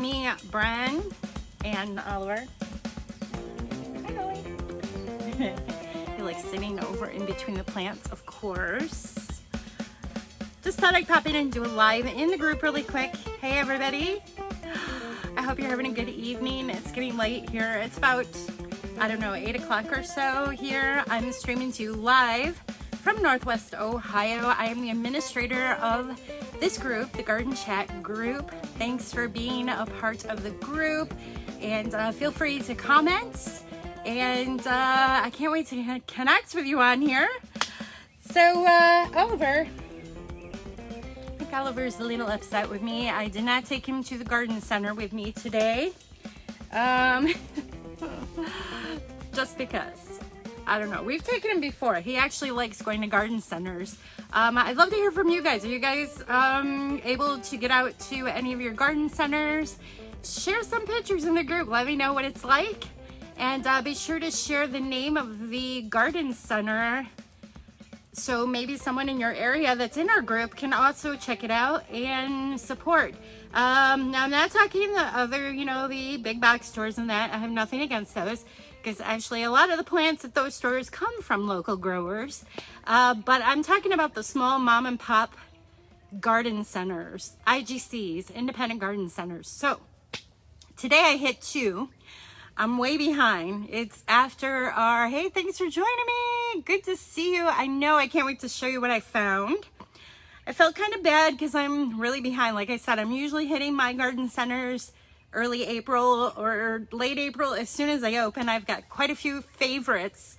me, Bren, and Oliver. Hi, Ollie. He likes sitting over in between the plants, of course. Just thought I'd pop in and do a live in the group really quick. Hey, everybody. I hope you're having a good evening. It's getting late here. It's about, I don't know, 8 o'clock or so here. I'm streaming to you live from Northwest Ohio. I am the administrator of this group, the Garden Chat group. Thanks for being a part of the group, and feel free to comment. And I can't wait to connect with you on here. So Oliver, I think Oliver's a little upset with me. I did not take him to the garden center with me today. Just because. I don't know. We've taken him before. He actually likes going to garden centers. I'd love to hear from you guys. Are you guys able to get out to any of your garden centers? Share some pictures in the group. Let me know what it's like. And be sure to share the name of the garden center, so maybe someone in your area that's in our group can also check it out and support. Now, I'm not talking the other, you know, the big box stores and that. I have nothing against those, because actually a lot of the plants at those stores come from local growers. But I'm talking about the small mom and pop garden centers, IGCs, independent garden centers. So today I hit 2. I'm way behind. It's after our, hey, thanks for joining me. Good to see you. I know, I can't wait to show you what I found. I felt kind of bad because I'm really behind. Like I said, I'm usually hitting my garden centers early April or late April. As soon as I open, I've got quite a few favorites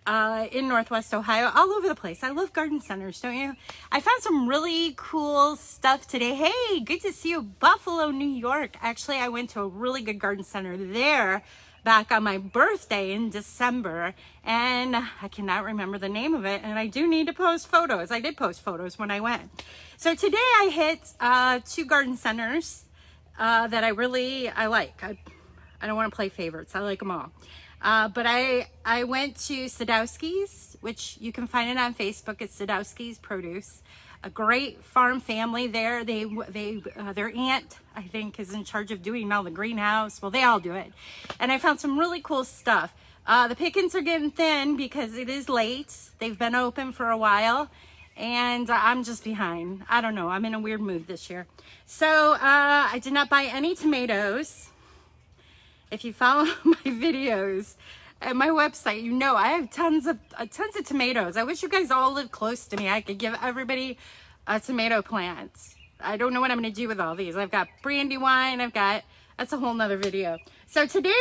in Northwest Ohio, all over the place. I love garden centers, don't you? I found some really cool stuff today. Hey, good to see you, Buffalo, New York. Actually, I went to a really good garden center there back on my birthday in December, and I cannot remember the name of it, and I do need to post photos. I did post photos when I went. So today I hit 2 garden centers that I like. I don't want to play favorites. I like them all. But I went to Sadowski's, which you can find it on Facebook. It's Sadowski's Produce, a great farm family there. Their aunt, I think, is in charge of doing all the greenhouse. Well, they all do it. And I found some really cool stuff. The pickings are getting thin because it is late. They've been open for a while, and I'm just behind. I don't know. I'm in a weird mood this year. So I did not buy any tomatoes. If you follow my videos at my website, you know I have tons of tomatoes. I wish you guys all lived close to me. I could give everybody a tomato plant. I don't know what I'm going to do with all these. I've got Brandywine. That's a whole nother video. So today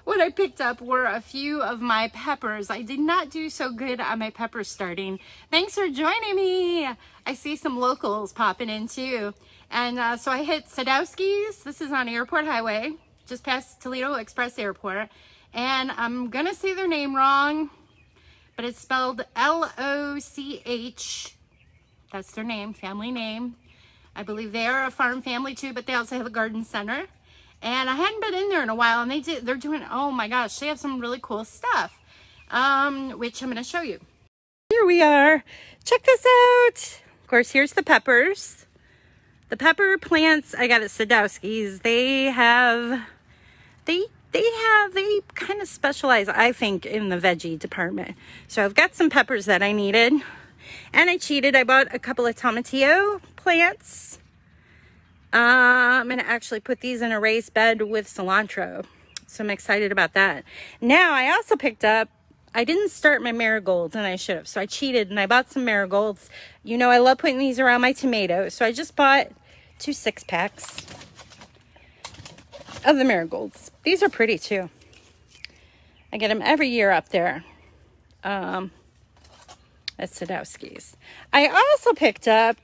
what I picked up were a few of my peppers. I did not do so good on my pepper starting. Thanks for joining me. I see some locals popping in too. And so I hit Sadowski's. This is on Airport Highway, just past Toledo Express Airport. And I'm gonna say their name wrong, but it's spelled L-O-C-H. That's their name, family name. I believe they are a farm family too, but they also have a garden center. And I hadn't been in there in a while, and they're doing, oh my gosh, they have some really cool stuff, which I'm gonna show you. Here we are, check this out. Of course, here's the peppers. The pepper plants I got at Sadowski's, they kind of specialize, I think, in the veggie department. So I've got some peppers that I needed, and I cheated. I bought a couple of tomatillo plants. I'm gonna actually put these in a raised bed with cilantro, so I'm excited about that. Now I also picked up, I didn't start my marigolds, and I should have, so I cheated and I bought some marigolds. You know I love putting these around my tomatoes, so I just bought 2 6-packs of the marigolds. These are pretty too. I get them every year up there at Sadowski's. I also picked up,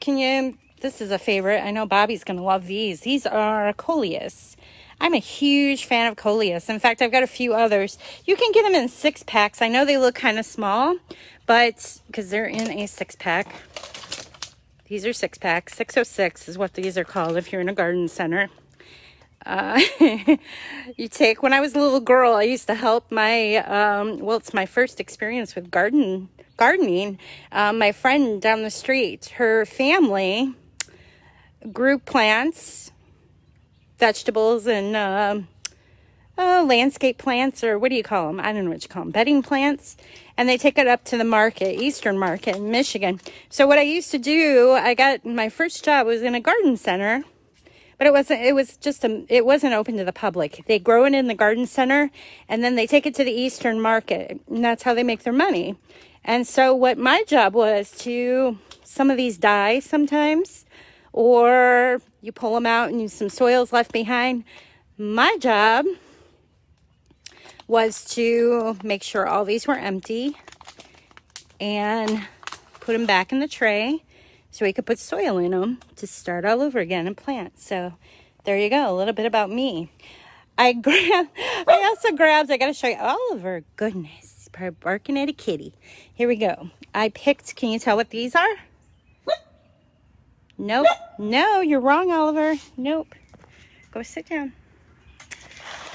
this is a favorite. I know Bobby's gonna love these. These are coleus. I'm a huge fan of coleus. In fact, I've got a few others. You can get them in 6-packs. I know they look kind of small, but because they're in a 6-pack. These are 6-packs. 606 is what these are called if you're in a garden center. You take, when I was a little girl, I used to help my, well, it's my first experience with gardening. My friend down the street, her family grew plants vegetables and landscape plants, or what do you call them? I don't know what you call them, bedding plants. And they take it up to the market, Eastern Market in Michigan. So what I used to do, my first job was in a garden center, but it wasn't open to the public. They grow it in the garden center, and then they take it to the Eastern Market, and that's how they make their money. And so what my job was some of these die sometimes, or you pull them out and some soil's left behind. My job was to make sure all these were empty and put them back in the tray so we could put soil in them to start all over again and plant. So there you go, a little bit about me. I gotta show you, Oliver, goodness, probably barking at a kitty. Here we go. I picked, can you tell what these are? Nope. No, you're wrong, Oliver. Nope. Go sit down.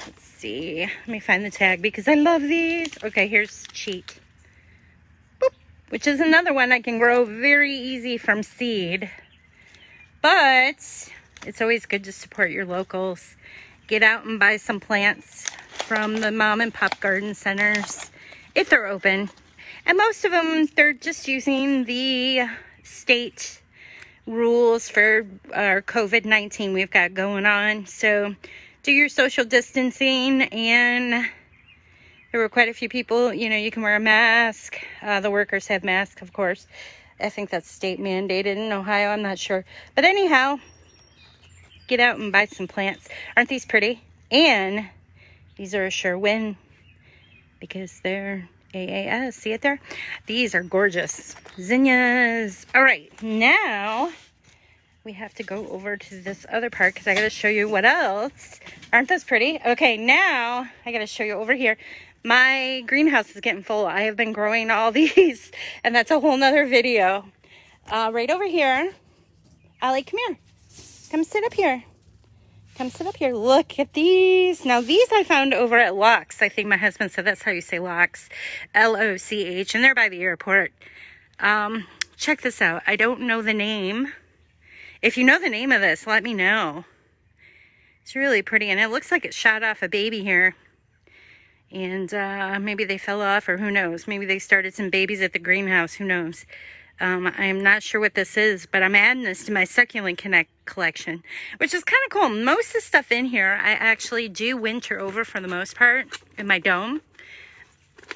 Let's see. Let me find the tag because I love these. Okay, here's Cheat. Boop. Which is another one I can grow very easy from seed. But it's always good to support your locals. Get out and buy some plants from the mom and pop garden centers if they're open. And most of them, they're just using the state rules for our COVID-19 we've got going on. So do your social distancing, and there were quite a few people, you can wear a mask. The workers have masks, of course. I think that's state mandated in Ohio, I'm not sure. But anyhow, get out and buy some plants. Aren't these pretty? And these are a sure win because they're AAS. See it there? These are gorgeous. Zinnias. All right, now we have to go over to this other part because I got to show you what else. Aren't those pretty? Okay, now I got to show you over here. My greenhouse is getting full. I have been growing all these, and that's a whole nother video. Right over here. Ollie, come here. Come sit up here. Come sit up here. Look at these. Now, these I found over at Lochs. I think my husband said that's how you say Lochs. L-O-C-H. And they're by the airport. Check this out. I don't know the name. If you know the name of this, let me know. It's really pretty. And it looks like it shot off a baby here. And maybe they fell off, or who knows. Maybe they started some babies at the greenhouse. Who knows? I'm not sure what this is, but I'm adding this to my succulent collection, which is kind of cool. Most of the stuff in here, I actually do winter over for the most part in my dome.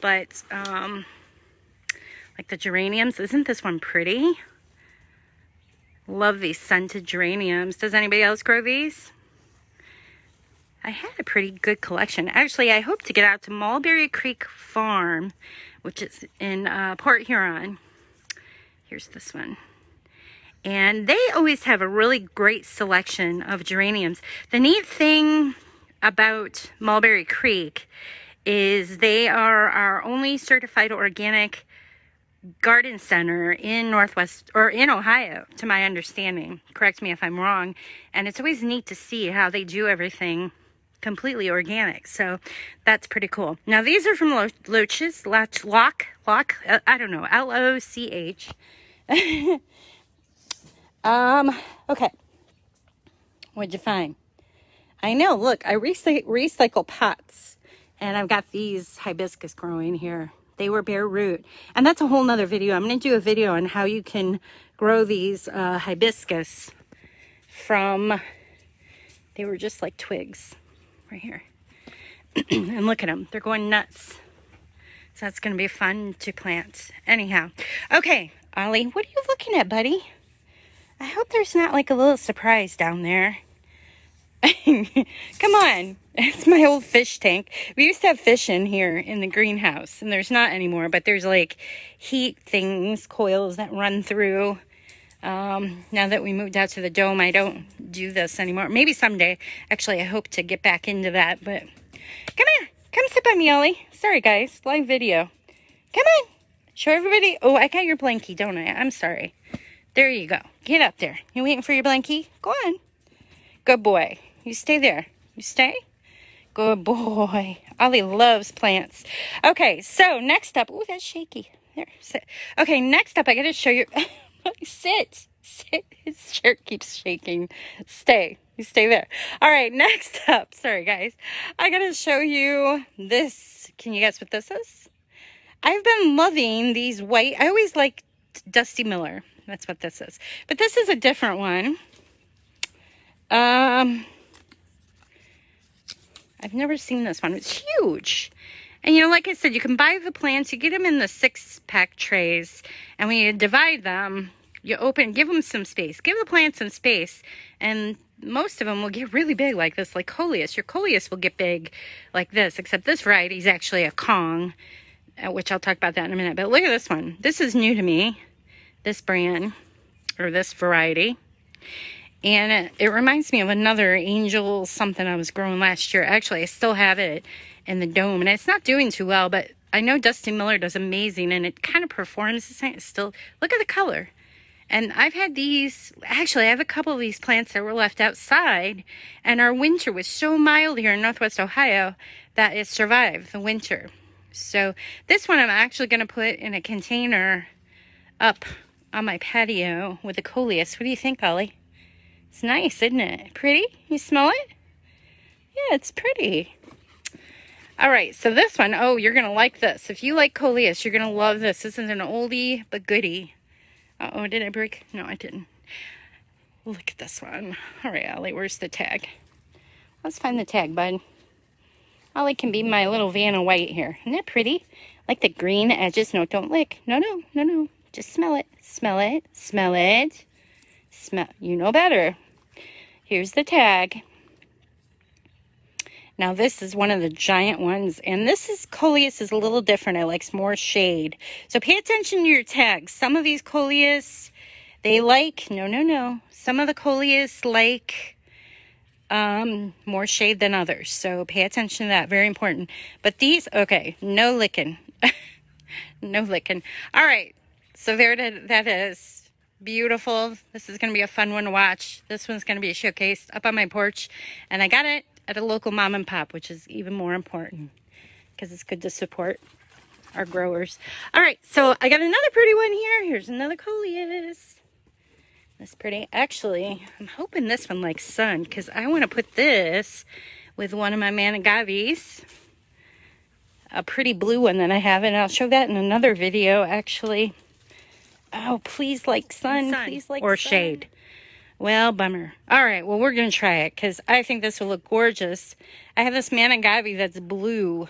But, like the geraniums, isn't this one pretty? Love these scented geraniums. Does anybody else grow these? I had a pretty good collection. Actually, I hope to get out to Mulberry Creek Farm, which is in Port Huron. Here's this one. And they always have a really great selection of geraniums. The neat thing about Mulberry Creek is they are our only certified organic garden center in Northwest, or in Ohio, to my understanding. Correct me if I'm wrong. And it's always neat to see how they do everything completely organic. So that's pretty cool. Now these are from Loch's, Loch, I don't know, L-O-C-H. Okay. What'd you find? I know, look, I recycle pots, and I've got these hibiscus growing here. They were bare root, and that's a whole nother video. I'm going to do a video on how you can grow these hibiscus from, they were just like twigs right here. And look at them, they're going nuts. So that's going to be fun to plant. Anyhow, okay, Ollie, what are you looking at, buddy? I hope there's not like a little surprise down there. Come on. It's my old fish tank. We used to have fish in here in the greenhouse, and there's not anymore, but there's like heat things, coils that run through. Now that we moved out to the dome, I don't do this anymore. Maybe someday. Actually, I hope to get back into that, but come here. Come sit by me, Ollie. Sorry, guys. Live video. Come on. Show everybody. Oh, I got your blankie, don't I? I'm sorry. There you go. Get up there. You waiting for your blankie? Go on. Good boy. You stay there. You stay? Good boy. Ollie loves plants. Okay, so next up. Oh, that's shaky. There, sit. Okay, next up, I got to show you. Sit. Sit. His shirt keeps shaking. Stay. You stay there. All right, next up. Sorry, guys. I got to show you this. Can you guess what this is? I've been loving these white. I always like Dusty Miller. That's what this is. But this is a different one. I've never seen this one. It's huge. And, you know, like I said, you can buy the plants. You get them in the 6-pack trays. And when you divide them, you give them some space. Give the plants some space. And most of them will get really big like this, like coleus. Your coleus will get big like this, except this variety is actually a Kong, which I'll talk about that in a minute. But look at this one. This is new to me, this brand, or this variety. And it reminds me of another angel something I was growing last year. Actually, I still have it in the dome, and it's not doing too well, but I know Dusty Miller does amazing, and it kind of performs the same. Still, look at the color. And I've had these, actually, I have a couple of these plants that were left outside, and our winter was so mild here in Northwest Ohio that it survived the winter. So this one I'm actually going to put in a container up on my patio with the coleus. What do you think, Ollie? It's nice, isn't it? Pretty? You smell it? Yeah, it's pretty. All right, so this one, oh, you're going to like this. If you like coleus, you're going to love this. This is an oldie but goodie. Uh-oh, did I break? No, I didn't. Look at this one. All right, Ollie, where's the tag? Let's find the tag, bud. Ollie can be my little Vanna White here. Isn't that pretty? Like the green edges. No, don't lick. No, no, no, no. Just smell it. Smell it. Smell it. Smell. You know better. Here's the tag. Now, this is one of the giant ones, and this is, coleus is a little different. It likes more shade. So pay attention to your tags. Some of these coleus, they like, no. Some of the coleus like more shade than others. So pay attention to that. Very important. But these, okay, no licking. No licking. All right. So there that is. Beautiful. This is going to be a fun one to watch. This one's going to be showcased up on my porch, and I got it at a local mom and pop, which is even more important because it's good to support our growers. All right, so I got another pretty one here. Here's another coleus. That's pretty. Actually, I'm hoping this one likes sun because I want to put this with one of my Manigavis, a pretty blue one that I have, and I'll show that in another video, actually. Oh, please like sun. Please like or sun. Shade. Well, bummer. All right, well, we're going to try it because I think this will look gorgeous. I have this Manigavi that's blue.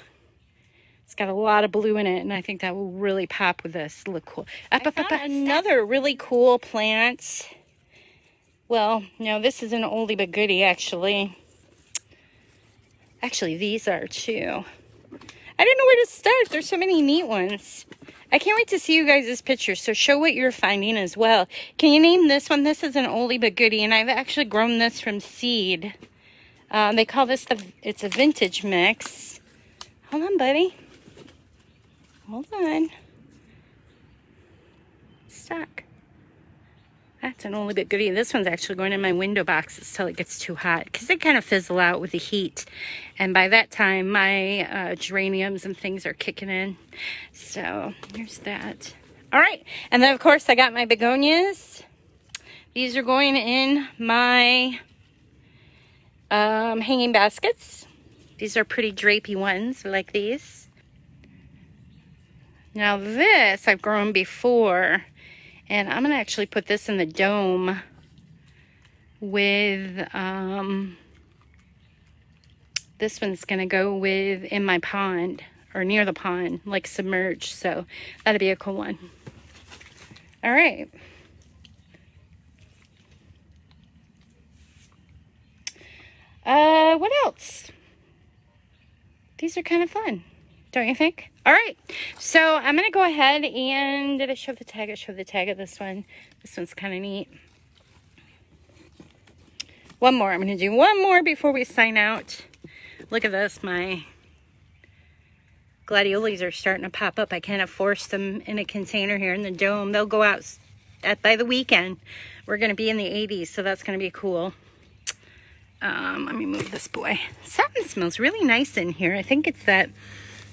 It's got a lot of blue in it, and I think that will really pop with this. Look cool. Another really cool plant. Well, no, this is an oldie but goodie, actually. Actually, these are too. I don't know where to start. There's so many neat ones. I can't wait to see you guys' pictures, so show what you're finding as well. Can you name this one? This is an oldie but goodie, and I've actually grown this from seed. They call this, it's a vintage mix. Hold on, buddy. Hold on. Stuck. That's an oldie but goodie. This one's actually going in my window boxes till it gets too hot because they kind of fizzle out with the heat. And by that time, my geraniums and things are kicking in. So there's that. All right. And then, of course, I got my begonias. These are going in my hanging baskets. These are pretty drapey ones like these. Now this I've grown before. And I'm going to actually put this in the dome with, this one's going to go with in my pond, or near the pond, like submerged. So that'll be a cool one. All right. What else? These are kind of fun, don't you think? All right, so I'm going to go ahead and, did I show the tag? I showed the tag of this one. This one's kind of neat. One more. I'm going to do one more before we sign out. Look at this. My gladiolas are starting to pop up. I kind of forced them in a container here in the dome. They'll go out by the weekend. We're going to be in the 80s, so that's going to be cool. Let me move this boy. Something smells really nice in here. I think it's that...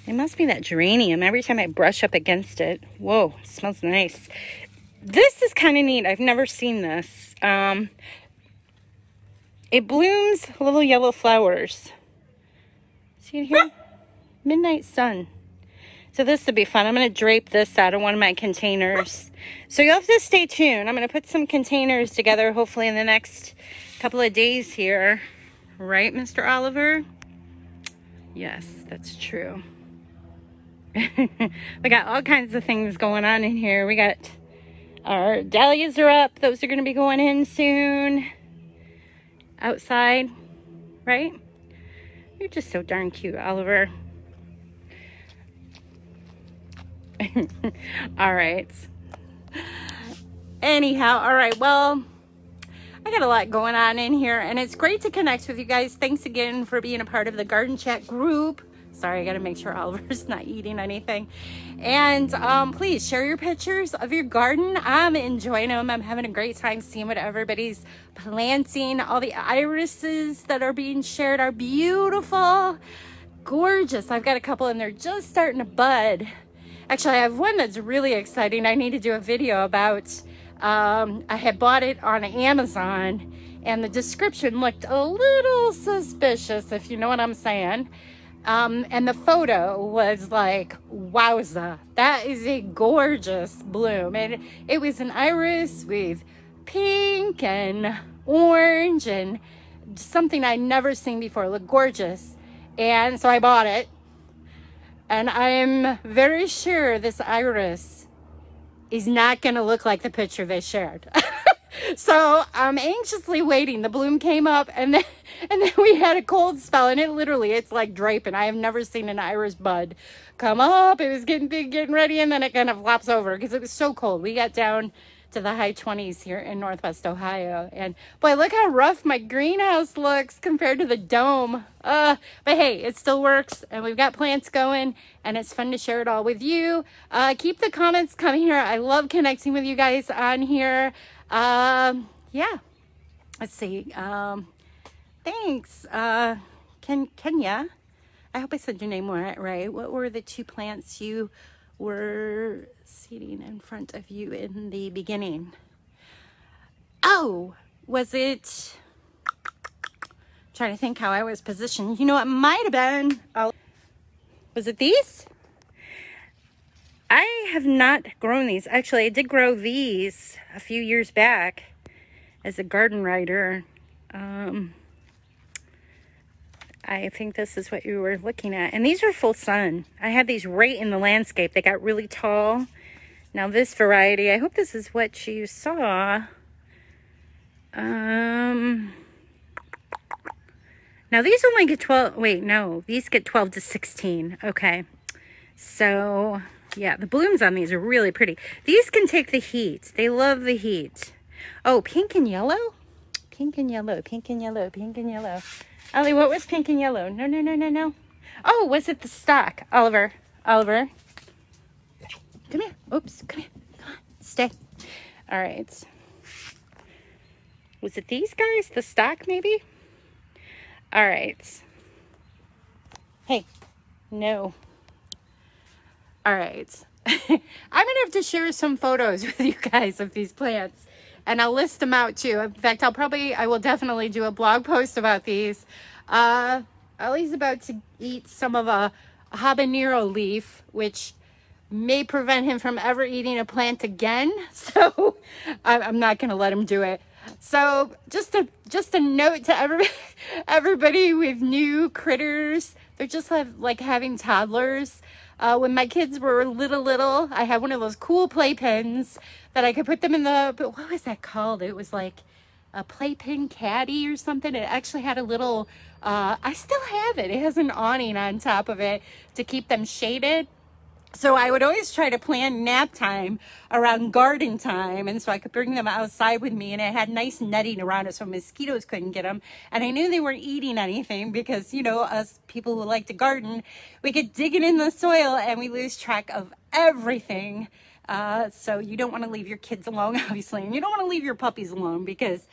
It must be that geranium. Every time I brush up against it, whoa, it smells nice. This is kind of neat. I've never seen this. it blooms little yellow flowers. See it here? Midnight sun. So this will be fun. I'm going to drape this out of one of my containers. So you'll have to stay tuned. I'm going to put some containers together hopefully in the next couple of days here. Right, Mr. Oliver? Yes, that's true. We got all kinds of things going on in here. We got our dahlias are up. Those are going to be going in soon. Outside, right? You're just so darn cute, Oliver. All right. Anyhow, all right. Well, I got a lot going on in here, and it's great to connect with you guys. Thanks again for being a part of the Garden Chat group. Sorry, I got to make sure Oliver's not eating anything. And please share your pictures of your garden. I'm enjoying them. I'm having a great time seeing what everybody's planting. All the irises that are being shared are beautiful, gorgeous. I've got a couple and they're just starting to bud. Actually, I have one that's really exciting. I need to do a video about. I had bought it on Amazon and the description looked a little suspicious, if you know what I'm saying. And the photo was like, wowza, that is a gorgeous bloom. And it was an iris with pink and orange and something I'd never seen before. It looked gorgeous. And so I bought it. And I'm very sure this iris is not going to look like the picture they shared. So I'm anxiously waiting. The bloom came up and then we had a cold spell and it's like draping. I have never seen an iris bud come up. It was getting big, getting ready, and then it kind of flops over because it was so cold. We got down to the high 20s here in Northwest Ohio. And boy, look how rough my greenhouse looks compared to the dome. But hey, it still works and we've got plants going and it's fun to share it all with you. Keep the comments coming here. I love connecting with you guys on here. Yeah, let's see. Thanks. Kenya. I hope I said your name right. What were the two plants you were seating in front of you in the beginning? Oh, was it? Trying to think how I was positioned. You know, it might have been. Was it these? I have not grown these. Actually, I did grow these a few years back as a garden writer. I think this is what you were looking at. And these are full sun. I had these right in the landscape. They got really tall. Now this variety, I hope this is what you saw. Now these only get 12, wait, no, these get 12 to 16. Okay. So yeah, the blooms on these are really pretty. These can take the heat. They love the heat. Oh, pink and yellow? Pink and yellow, pink and yellow, pink and yellow. Ollie, what was pink and yellow? No. Oh, was it the stock? Oliver. Come here. Oops, come here. Come on, stay. All right. Was it these guys? The stock, maybe? All right. Hey, no. All right. I'm going to have to share some photos with you guys of these plants. And I'll list them out too. In fact, I will definitely do a blog post about these. Ollie's about to eat some of a habanero leaf, which may prevent him from ever eating a plant again. So I'm not going to let him do it. So just a note to everybody with new critters. They're just like having toddlers. When my kids were little, I had one of those cool playpens that I could put them in but what was that called? It was like a playpen caddy or something. It actually had a little, I still have it. It has an awning on top of it to keep them shaded. So I would always try to plan nap time around garden time, and so I could bring them outside with me, and it had nice netting around it so mosquitoes couldn't get them. And I knew they weren't eating anything because, you know, us people who like to garden, we get digging in the soil and we lose track of everything. So you don't want to leave your kids alone, obviously, and you don't want to leave your puppies alone because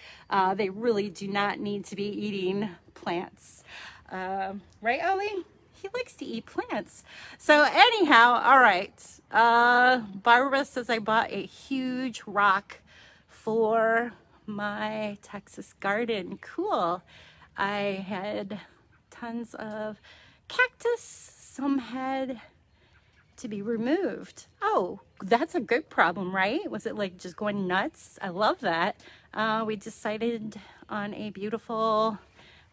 they really do not need to be eating plants. Right, Ollie? He likes to eat plants. So anyhow, all right. Barbara says I bought a huge rock for my Texas garden. Cool. I had tons of cactus. Some had to be removed. Oh, that's a good problem, right? Was it like just going nuts? I love that. We decided on a beautiful,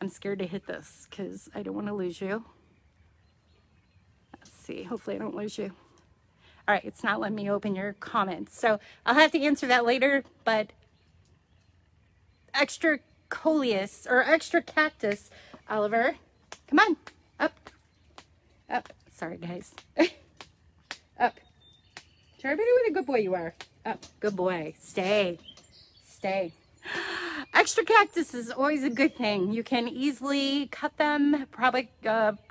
I'm scared to hit this because I don't want to lose you. Let's see, hopefully I don't lose you. All right, it's not letting me open your comments. So I'll have to answer that later, but extra coleus or extra cactus, Oliver. Come on, up, up. Sorry, guys. Up. Try everybody what a good boy you are. Up, good boy. Stay, stay. Extra cactus is always a good thing. You can easily cut them.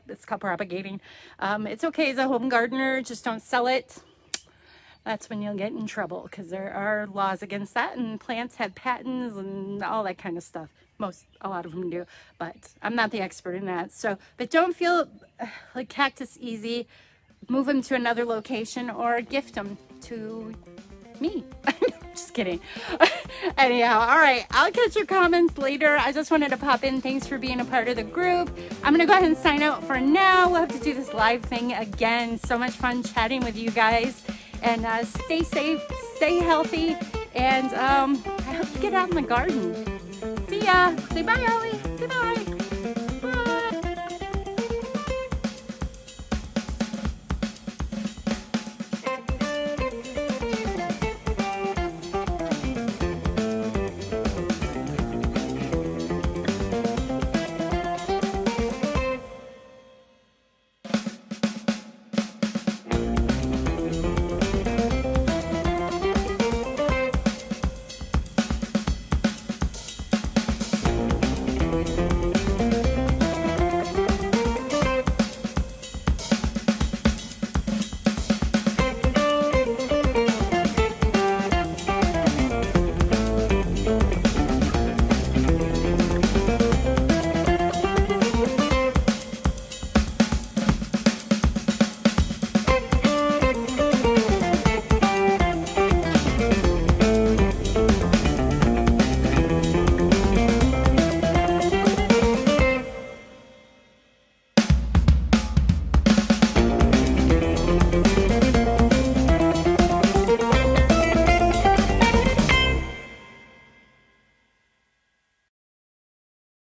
It's called propagating. It's okay as a home gardener, just don't sell it. That's when you'll get in trouble because there are laws against that, and plants have patents and all that kind of stuff. A lot of them do, but I'm not the expert in that. So, but don't feel like cactus easy. Move them to another location or gift them to me. Just kidding. Anyhow, all right, I'll catch your comments later. I just wanted to pop in. Thanks for being a part of the group. I'm gonna go ahead and sign out for now. We'll have to do this live thing again. So much fun chatting with you guys, and stay safe, stay healthy, and I hope you get out in the garden. See ya. Say bye, Ollie.